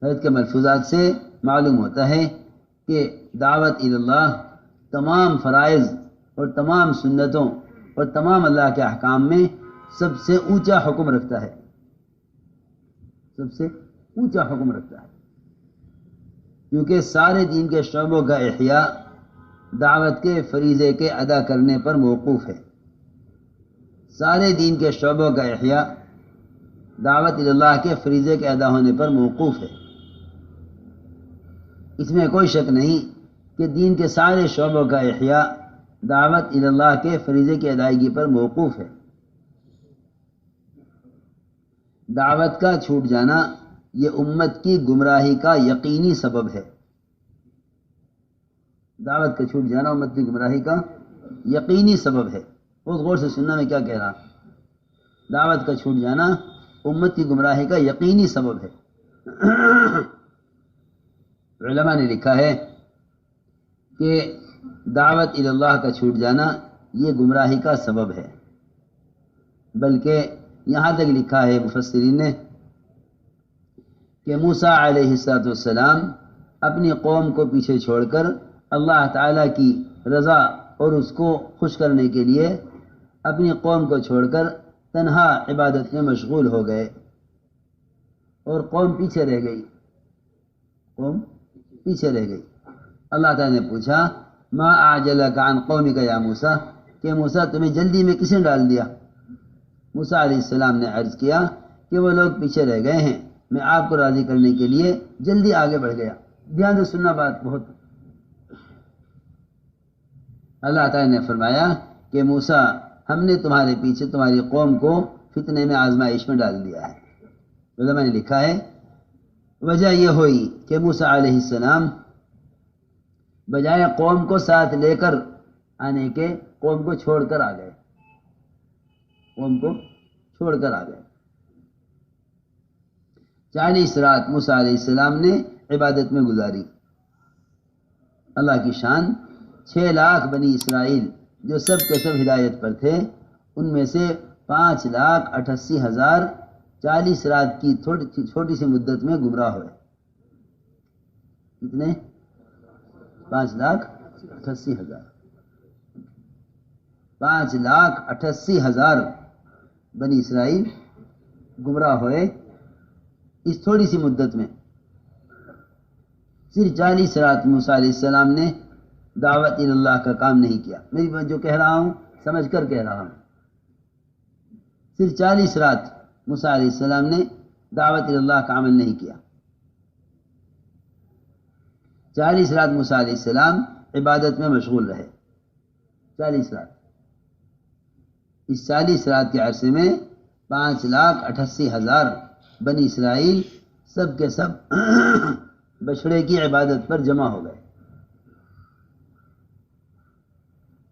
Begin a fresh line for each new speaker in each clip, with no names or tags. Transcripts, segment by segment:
حدیث کے ملفوظات سے معلوم ہوتا ہے کہ دعوت اللہ تمام فرائض اور تمام سنتوں اور تمام اللہ کے احکام میں سب سے اونچا حکم رکھتا ہے، سب سے اونچا حکم رکھتا ہے، کیونکہ سارے دین کے شعبوں کا احیاء دعوت کے فریضے کے ادا کرنے پر موقوف ہے۔ سارے دین کے شعبوں کا احیاء دعوت اللہ کے فریضے کے ادا ہونے پر موقوف ہے۔ اس میں کوئی شک نہیں کہ دین کے سارے شعبوں کا احیاء دعوت اللہ کے فریضے کی ادائیگی پر موقوف ہے۔ دعوت کا چھوٹ جانا یہ امت کی گمراہی کا یقینی سبب ہے۔ دعوت کا چھوٹ جانا امت کی گمراہی کا یقینی سبب ہے۔ بہت غور سے سننا میں کیا کہہ رہا، دعوت کا چھوٹ جانا امت کی گمراہی کا یقینی سبب ہے۔ علماء نے لکھا ہے کہ دعوت اللہ کا چھوٹ جانا یہ گمراہی کا سبب ہے، بلکہ یہاں تک لکھا ہے مفسرین نے کہ موسیٰ علیہ السلام اپنی قوم کو پیچھے چھوڑ کر اللہ تعالیٰ کی رضا اور اس کو خوش کرنے کے لیے اپنی قوم کو چھوڑ کر تنہا عبادت میں مشغول ہو گئے اور قوم پیچھے رہ گئی، قوم پیچھے رہ گئی۔ اللہ تعالیٰ نے پوچھا ما اعجلک عن قومک یا موسیٰ، کہ موسیٰ تمہیں جلدی میں کس نے ڈال دیا؟ موسیٰ علیہ السلام نے عرض کیا کہ وہ لوگ پیچھے رہ گئے ہیں، میں آپ کو راضی کرنے کے لیے جلدی آگے بڑھ گیا۔ دھیان سے سننا بات بہت۔ اللہ تعالیٰ نے فرمایا کہ موسیٰ ہم نے تمہارے پیچھے تمہاری قوم کو فتنے میں آزمائش میں ڈال دیا ہے۔ علماء نے لکھا ہے وجہ یہ ہوئی کہ موسیٰ علیہ السلام بجائے قوم کو ساتھ لے کر آنے کے قوم کو چھوڑ کر آ گئے، قوم کو چھوڑ کر آ گئے۔ 40 رات موسیٰ علیہ السلام نے عبادت میں گزاری۔ اللہ کی شان 6 لاکھ بنی اسرائیل جو سب کے سب ہدایت پر تھے، ان میں سے 5,88,000 40 رات کی چھوٹی سی مدت میں گمراہ ہوئے۔ کتنے؟ 5,88,000 5,88,000 بنی اسرائیل گمراہ ہوئے اس تھوڑی سی مدت میں۔ صرف 40 رات موسیٰ علیہ السلام نے دعوت اللہ کا کام نہیں کیا۔ میں جو کہہ رہا ہوں سمجھ کر کہہ رہا ہوں، صرف 40 رات موسیٰ علیہ السلام نے دعوت اللہ کا عمل نہیں کیا۔ 40 رات موسیٰ علیہ السلام عبادت میں مشغول رہے، 40 رات۔ اس 40 رات کے عرصے میں 5,88,000 بنی اسرائیل سب کے سب بچڑے کی عبادت پر جمع ہو گئے،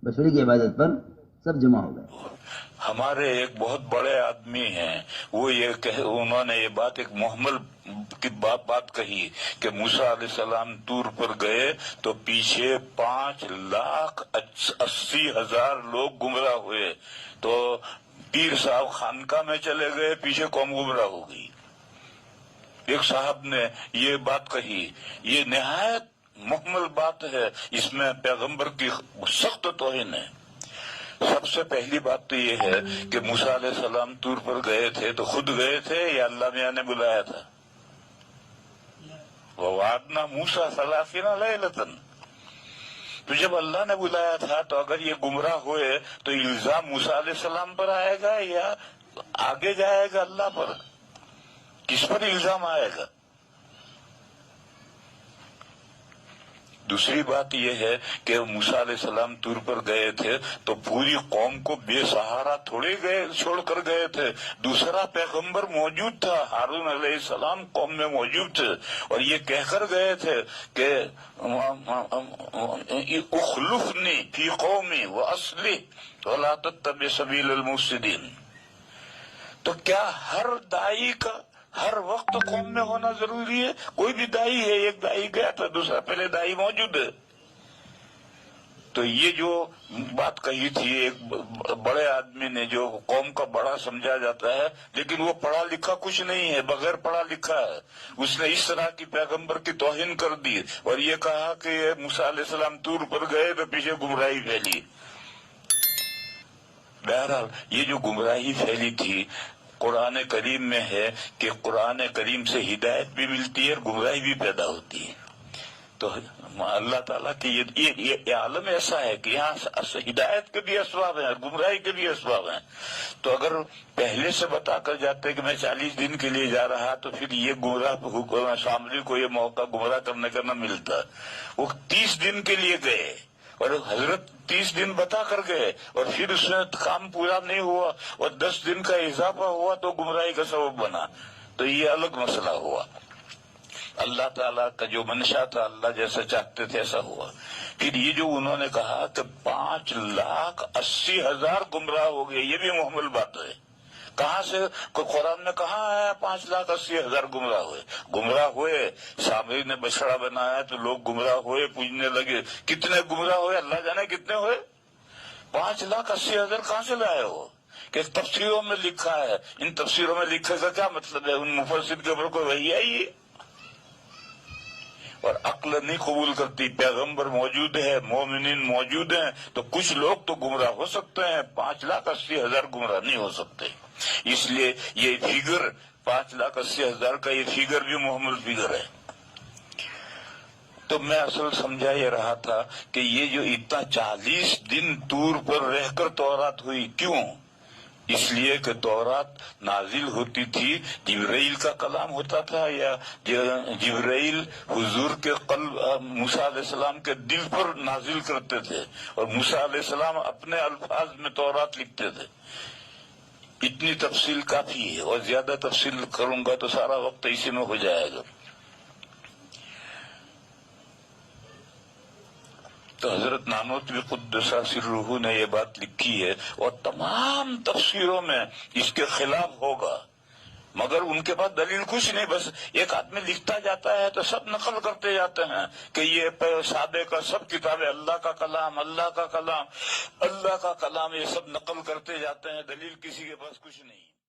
بچڑے کی عبادت پر سب جمع ہو گئے۔
ہمارے ایک بہت بڑے آدمی ہیں، وہ انہوں نے یہ بات ایک محمل کی بات کہی کہ موسیٰ علیہ السلام طور پر گئے تو پیچھے 5,80,000 لوگ گمراہ ہوئے، تو پیر صاحب خانقاہ میں چلے گئے، پیچھے قوم گمراہ ہو گئی۔ ایک صاحب نے یہ بات کہی، یہ نہایت محمل بات ہے، اس میں پیغمبر کی سخت توہین ہے۔ سب سے پہلی بات تو یہ ہے کہ موسیٰ علیہ السلام طور پر گئے تھے تو خود گئے تھے یا اللہ میاں نے بلایا تھا؟ وَوَعَدْنَا مُوسَىٰ 30 لَيْلَةً، تو جب اللہ نے بلایا تھا تو اگر یہ گمراہ ہوئے تو الزام موسیٰ علیہ السلام پر آئے گا یا آگے جائے گا اللہ پر؟ کس پر الزام آئے گا؟ دوسری بات یہ ہے کہ موسیٰ علیہ السلام طور پر گئے تھے تو پوری قوم کو بے سہارا تھوڑے چھوڑ کر گئے تھے، دوسرا پیغمبر موجود تھا، ہارون علیہ السلام قوم میں موجود تھے، اور یہ کہہ کر گئے تھے کہ اخلفنی فی قومی واصلح ولا تتبع سبیل المفسدین۔ تو کیا ہر داعی کا ہر وقت قوم میں ہونا ضروری ہے؟ کوئی بھی داعی ہے، ایک داعی گیا تھا، دوسرا پہلے داعی موجود ہے۔ تو یہ جو بات کہی تھی ایک بڑے آدمی نے جو قوم کا بڑا سمجھا جاتا ہے لیکن وہ پڑھا لکھا کچھ نہیں ہے، بغیر پڑھا لکھا ہے، اس نے اس طرح کی پیغمبر کی توہین کر دی اور یہ کہا کہ موسیٰ علیہ السلام طور پر گئے تو پیچھے گمراہی پھیلی۔ بہرحال یہ جو گمراہی پھیلی تھی قرآن کریم میں ہے کہ قرآن کریم سے ہدایت بھی ملتی ہے اور گمراہی بھی پیدا ہوتی ہے۔ تو اللہ تعالیٰ کی یہ عالم ایسا ہے کہ یہاں ہدایت کے بھی اسباب ہیں، گمراہی کے بھی اسباب ہیں۔ تو اگر پہلے سے بتا کر جاتے کہ میں 40 دن کے لیے جا رہا تو پھر یہ گمراہ سامنے کو یہ موقع گمراہ کرنے کا نہ ملتا۔ وہ 30 دن کے لیے گئے اور حضرت 30 دن بتا کر گئے اور پھر اس میں کام پورا نہیں ہوا اور 10 دن کا اضافہ ہوا تو گمراہی کا سبب بنا، تو یہ الگ مسئلہ ہوا۔ اللہ تعالیٰ کا جو منشا تھا، اللہ جیسا چاہتے تھے ایسا ہوا۔ پھر یہ جو انہوں نے کہا کہ 5,80,000 گمراہ ہو گئے، یہ بھی محمل بات ہے۔ کہاں سے قرآن میں کہاں ہے 5,80,000 گمراہ ہوئے؟ سامری نے بچڑا بنایا تو لوگ گمراہ ہوئے، پوجنے لگے۔ کتنے گمراہ ہوئے اللہ جانے کتنے ہوئے؟ 5,80,000 کہاں سے لائے ہو؟ کہ تفسیروں میں لکھا ہے۔ ان تفسیروں میں لکھنے کا کیا مطلب ہے؟ ان مفسر کے اوپر کوئی وحی آئی ہے اور عقل نہیں قبول کرتی۔ پیغمبر موجود ہے، مومنین موجود ہیں، تو کچھ لوگ تو گمراہ ہو سکتے ہیں، 5,80,000 گمراہ نہیں ہو سکتے۔ اس لیے یہ فگر 5,80,000 کا یہ فگر بھی محمل فگر ہے۔ تو میں اصل سمجھا یہ رہا تھا کہ یہ جو اتنا 40 دن طور پر رہ کر تورات ہوئی، کیوں؟ اس لیے کہ تورات نازل ہوتی تھی، جبرائیل کا کلام ہوتا تھا، یا جبرائیل حضور کے قلب موسیٰ علیہ السلام کے دل پر نازل کرتے تھے اور موسیٰ علیہ السلام اپنے الفاظ میں تورات لکھتے تھے۔ اتنی تفصیل کافی ہے اور زیادہ تفصیل کروں گا تو سارا وقت اسی میں ہو جائے گا۔ تو حضرت نانوتوی قدس سرہ نے یہ بات لکھی ہے اور تمام تفسیروں میں اس کے خلاف ہوگا، مگر ان کے پاس دلیل کچھ نہیں، بس ایک آدمی لکھتا جاتا ہے تو سب نقل کرتے جاتے ہیں کہ یہ سادے کا سب کتابیں اللہ کا کلام، اللہ کا کلام، اللہ کا کلام، یہ سب نقل کرتے جاتے ہیں، دلیل کسی کے پاس کچھ نہیں۔